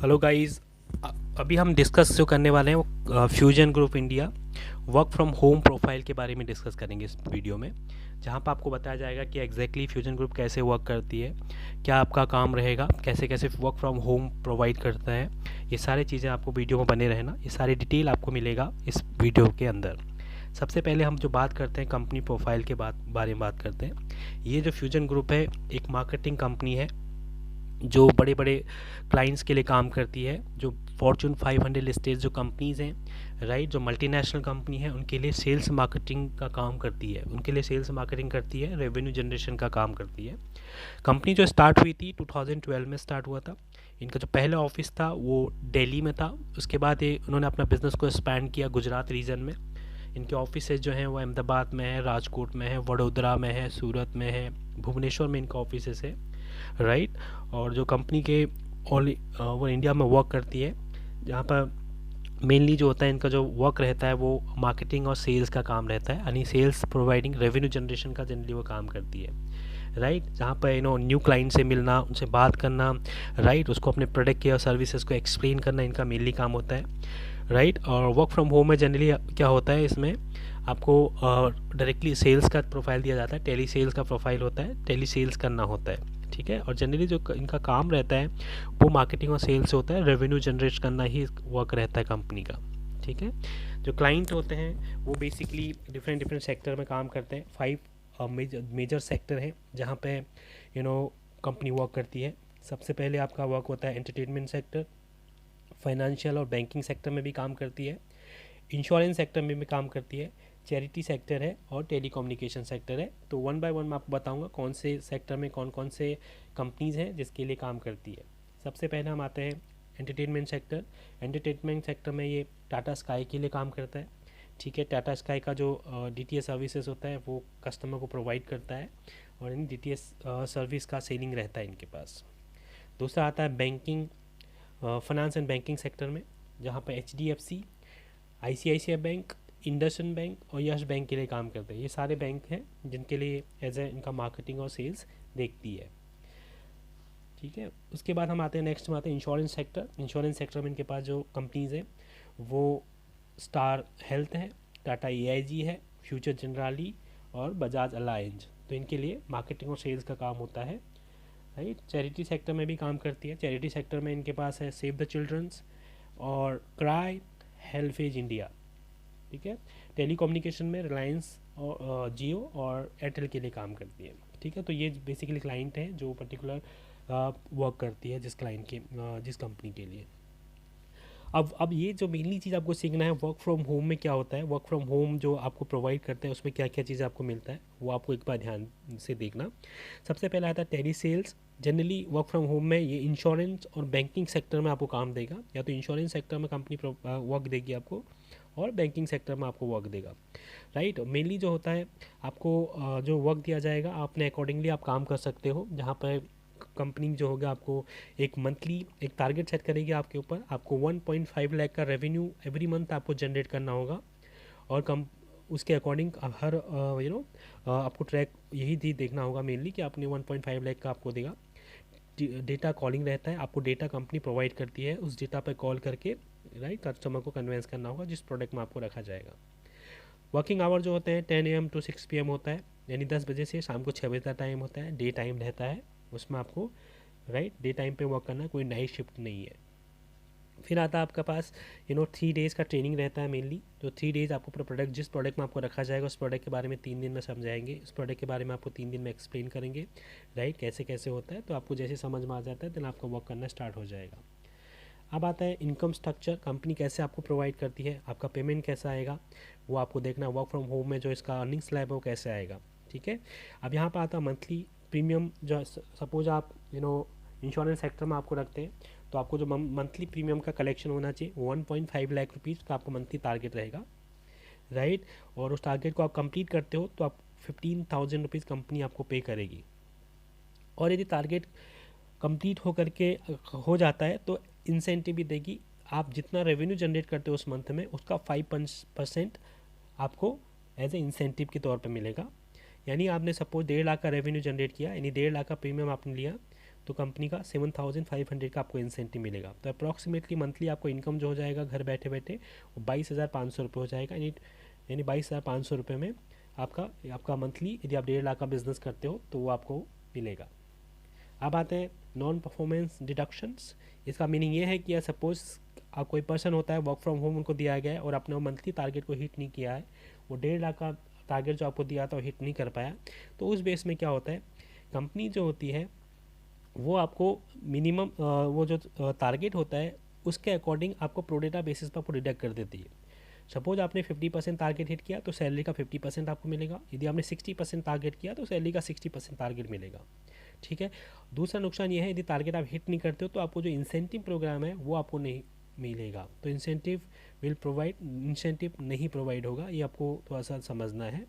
Hello guys. अभी हम discuss जो करने वाले हैं वो fusion group India work from home profile के बारे में डिस्कस करेंगे इस वीडियो में, जहां पर आपको बताया जाएगा कि एग्जैक्टली फ्यूजन ग्रुप कैसे वर्क करती है, क्या आपका काम रहेगा, कैसे कैसे वर्क फ्रॉम होम प्रोवाइड करता है। ये सारी चीज़ें आपको वीडियो में बने रहना, ये सारी डिटेल आपको मिलेगा इस वीडियो के अंदर। सबसे पहले हम जो बात करते हैं कंपनी प्रोफाइल के बारे में बात करते हैं। ये जो फ्यूजन ग्रुप है एक मार्केटिंग कंपनी है जो बड़े बड़े क्लाइंट्स के लिए काम करती है, जो फॉर्चून 500 लिस्टेड जो कंपनीज़ हैं, राइट, जो मल्टीनेशनल कंपनी है उनके लिए सेल्स मार्केटिंग का काम करती है, उनके लिए सेल्स मार्केटिंग करती है, रेवेन्यू जनरेशन का काम करती है। कंपनी जो स्टार्ट हुई थी 2012 में स्टार्ट हुआ था। इनका जो पहला ऑफिस था वो दिल्ली में था। उसके बाद ये उन्होंने अपना बिजनेस को एक्सपैंड किया गुजरात रीजन में। इनके ऑफिसेज जो हैं वो अहमदाबाद में है, राजकोट में है, वडोदरा में है, सूरत में है, भुवनेश्वर में इनका ऑफिसेज है, राइट। और जो कंपनी के वो इंडिया में वर्क करती है, जहाँ पर मेनली जो होता है इनका जो वर्क रहता है वो मार्केटिंग और सेल्स का काम रहता है, यानी सेल्स प्रोवाइडिंग रेवेन्यू जनरेशन का जनरली वो काम करती है, राइट। जहाँ पर न्यू क्लाइंट से मिलना, उनसे बात करना, राइट, उसको अपने प्रोडक्ट के और सर्विसेज को एक्सप्लेन करना इनका मेनली काम होता है, राइट। और वर्क फ्रॉम होम में जनरली क्या होता है, इसमें आपको डायरेक्टली सेल्स का प्रोफाइल दिया जाता है, टेली सेल्स का प्रोफाइल होता है, टेली सेल्स करना होता है, ठीक है। और जनरली जो इनका काम रहता है वो मार्केटिंग और सेल्स होता है, रेवेन्यू जनरेट करना ही वर्क रहता है कंपनी का, ठीक है। जो क्लाइंट होते हैं वो बेसिकली डिफरेंट डिफरेंट सेक्टर में काम करते हैं। 5 मेजर सेक्टर है जहाँ पे कंपनी वर्क करती है। सबसे पहले आपका वर्क होता है एंटरटेनमेंट सेक्टर, फाइनेंशियल और बैंकिंग सेक्टर में भी काम करती है, इंश्योरेंस सेक्टर में भी काम करती है, चैरिटी सेक्टर है और टेलीकम्युनिकेशन सेक्टर है। तो वन बाय वन मैं आपको बताऊंगा कौन से सेक्टर में कौन कौन से कंपनीज़ हैं जिसके लिए काम करती है। सबसे पहले हम आते हैं एंटरटेनमेंट सेक्टर। एंटरटेनमेंट सेक्टर में ये टाटा स्काई के लिए काम करता है, ठीक है। टाटा स्काई का जो DTS सर्विसेज होता है वो कस्टमर को प्रोवाइड करता है और इन DTS सर्विस का सेलिंग रहता है इनके पास। दूसरा आता है banking, finance and banking sector में, जहाँ पर HDFC, ICICI bank, IndusInd bank और यस बैंक के लिए काम करते हैं। ये सारे बैंक हैं जिनके लिए एज ए इनका मार्केटिंग और सेल्स देखती है, ठीक है। उसके बाद हम आते हैं नेक्स्ट में आते हैं इंश्योरेंस सेक्टर। इंश्योरेंस सेक्टर में इनके पास जो कंपनीज़ हैं वो स्टार हेल्थ है, टाटा AIG है, फ्यूचर जनरली और बजाज अलायंस। तो इनके लिए मार्केटिंग और सेल्स का काम होता है, राइट। चैरिटी सेक्टर में भी काम करती है। चैरिटी सेक्टर में इनके पास है सेव द चिल्ड्रंस और क्राई, हेल्पेज इंडिया, ठीक है। टेलीकम्युनिकेशन में रिलायंस और जियो और एयरटेल के लिए काम करती है, ठीक है। तो ये बेसिकली क्लाइंट है जो पर्टिकुलर वर्क करती है जिस कंपनी के लिए। अब ये जो मेनली चीज़ आपको सीखना है वर्क फ्रॉम होम में क्या होता है, वर्क फ्रॉम होम जो आपको प्रोवाइड करते हैं उसमें क्या क्या चीज़ें आपको मिलता है वो आपको एक बार ध्यान से देखना। सबसे पहला आता है tele sales. Generally work from home में ये इंश्योरेंस और बैंकिंग सेक्टर में आपको काम देगा, या तो इंश्योरेंस सेक्टर में कंपनी वर्क देगी आपको और बैंकिंग सेक्टर में आपको वर्क देगा, राइट। मेनली जो होता है आपको जो वर्क दिया जाएगा आपने अकॉर्डिंगली आप काम कर सकते हो, जहाँ पर कंपनी जो होगा आपको एक मंथली एक टारगेट सेट करेगी आपके ऊपर, आपको 1.5 लाख का रेवेन्यू एवरी मंथ आपको जनरेट करना होगा और कम उसके अकॉर्डिंग हर आपको ट्रैक यही देखना होगा मेनली कि आपने 1.5 लाख का आपको देगा। डेटा कॉलिंग रहता है, आपको डेटा कंपनी प्रोवाइड करती है, उस डेटा पर कॉल करके राइट कस्टमर को कन्वेंस करना होगा जिस प्रोडक्ट में आपको रखा जाएगा। वर्किंग आवर जो होते हैं 10 AM to 6 PM होता है, यानी 10 बजे से शाम को 6 बजे तक टाइम होता है, डे टाइम रहता है उसमें आपको, राइट, डे टाइम पे वर्क करना, कोई नाइट शिफ्ट नहीं है। फिर आता है आपके पास 3 डेज़ का ट्रेनिंग रहता है मेनली। तो 3 डेज़ आपको पूरा प्रोडक्ट जिस प्रोडक्ट में आपको रखा जाएगा उस प्रोडक्ट के बारे में 3 दिन में समझाएंगे, उस प्रोडक्ट के बारे में आपको 3 दिन में एक्सप्लेन करेंगे, राइट, कैसे कैसे होता है। तो आपको जैसे समझ में आ जाता है देन आपका वर्क करना स्टार्ट हो जाएगा। अब आता है इनकम स्ट्रक्चर, कंपनी कैसे आपको प्रोवाइड करती है, आपका पेमेंट कैसा आएगा वो आपको देखना। वर्क फ्रॉम होम में जो इसका अर्निंग स्लैब है वो कैसे आएगा, ठीक है। अब यहाँ पर आता है मंथली प्रीमियम। जो सपोज आप इंश्योरेंस सेक्टर में आपको रखते हैं तो आपको जो मंथली प्रीमियम का कलेक्शन होना चाहिए 1.5 लाख रुपीज़ का आपको मंथली टारगेट रहेगा, राइट। और उस टारगेट को आप कंप्लीट करते हो तो आप 15,000 रुपीज़ कंपनी आपको पे करेगी। और यदि टारगेट कंप्लीट हो जाता है तो इंसेंटिव भी देगी। आप जितना रेवेन्यू जनरेट करते हो उस मंथ में उसका 5% आपको एज ए इंसेंटिव के तौर पे मिलेगा। यानी आपने सपोज 1.5 लाख का रेवेन्यू जनरेट किया, यानी 1.5 लाख का प्रीमियम आपने लिया, तो कंपनी का 7,500 का आपको इंसेंटिव मिलेगा। तो अप्रॉक्सीमेटली मंथली आपको इनकम जो हो जाएगा घर बैठे बैठे वो 22,500 रुपये हो जाएगा। यानी 22,500 रुपये में आपका मंथली, यदि आप 1.5 लाख का बिजनेस करते हो तो वो आपको मिलेगा। अब आते हैं नॉन परफॉर्मेंस डिडक्शंस। इसका मीनिंग ये है कि सपोज आप कोई पर्सन होता है, वर्क फ्रॉम होम उनको दिया गया है और अपने मंथली टारगेट को हिट नहीं किया है, वो 1.5 लाख का टारगेट जो आपको दिया था वो हिट नहीं कर पाया, तो उस बेस में क्या होता है, कंपनी जो होती है वो आपको मिनिमम वो जो टारगेट होता है उसके अकॉर्डिंग आपको प्रोडेटा बेसिस पर आपको डिडक्ट कर देती है। सपोज आपने 50% टारगेट हिट किया तो सैलरी का 50% आपको मिलेगा। यदि आपने 60% टारगेट किया तो सैलरी का 60% टारगेट मिलेगा। ठीक है। दूसरा नुकसान ये है, यदि टारगेट आप हिट नहीं करते हो तो आपको जो इंसेंटिव प्रोग्राम है वो आपको नहीं मिलेगा। तो इंसेंटिव नहीं प्रोवाइड होगा, ये आपको थोड़ा सा समझना है।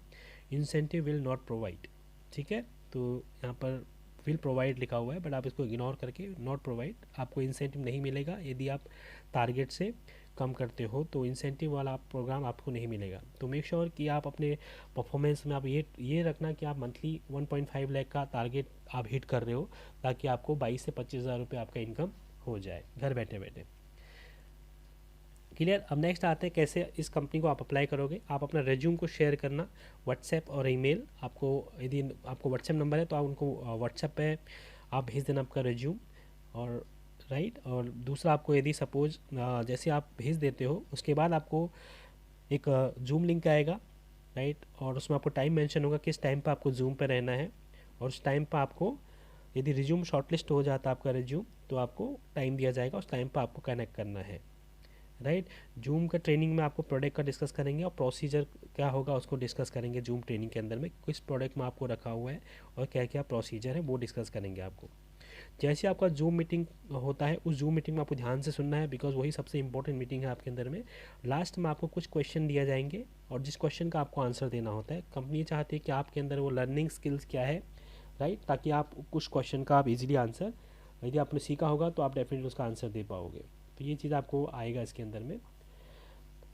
Incentive will not provide. ठीक है। तो यहाँ पर विल प्रोवाइड लिखा हुआ है बट आप इसको इग्नोर करके नॉट प्रोवाइड, आपको इंसेंटिव नहीं मिलेगा। यदि आप टारगेट से कम करते हो तो इंसेंटिव वाला प्रोग्राम आपको नहीं मिलेगा। तो मेक श्योर कि आप अपने परफॉर्मेंस में आप ये रखना कि आप मंथली 1.5 लाख का टारगेट आप हिट कर रहे हो, ताकि आपको 22 से 25,000 रुपये आपका इनकम हो जाए घर बैठे बैठे। क्लियर। अब नेक्स्ट आते हैं कैसे इस कंपनी को आप अप्लाई करोगे। आप अपना रेज्यूम को शेयर करना व्हाट्सएप और ईमेल। आपको यदि आपको व्हाट्सएप नंबर है तो आप उनको व्हाट्सएप पे आप भेज देना आपका रेज्यूम, और राइट। और दूसरा आपको यदि सपोज जैसे आप भेज देते हो उसके बाद आपको एक जूम लिंक आएगा, राइट। और उसमें आपको टाइम मेंशन होगा किस टाइम पर आपको जूम पे रहना है, और उस टाइम पर आपको यदि रिज्यूम शॉर्टलिस्ट हो जाता है आपका रिज्यूम तो आपको टाइम दिया जाएगा, उस टाइम पर आपको कनेक्ट करना है, राइट। जूम का ट्रेनिंग में आपको प्रोडक्ट का डिस्कस करेंगे और प्रोसीजर क्या होगा उसको डिस्कस करेंगे। जूम ट्रेनिंग के अंदर में किस प्रोडक्ट में आपको रखा हुआ है और क्या क्या प्रोसीजर है वो डिस्कस करेंगे आपको। जैसे आपका जूम मीटिंग होता है उस जूम मीटिंग में आपको ध्यान से सुनना है, बिकॉज वही सबसे इंपॉर्टेंट मीटिंग है आपके अंदर में। लास्ट में आपको कुछ क्वेश्चन दिया जाएंगे और जिस क्वेश्चन का आपको आंसर देना होता है। कंपनी चाहती है कि आपके अंदर वो लर्निंग स्किल्स क्या है, राइट, ताकि आप कुछ क्वेश्चन का आप इजीली आंसर, यदि आपने सीखा होगा तो आप डेफिनेटली उसका आंसर दे पाओगे। तो ये चीज़ आपको आएगा इसके अंदर में।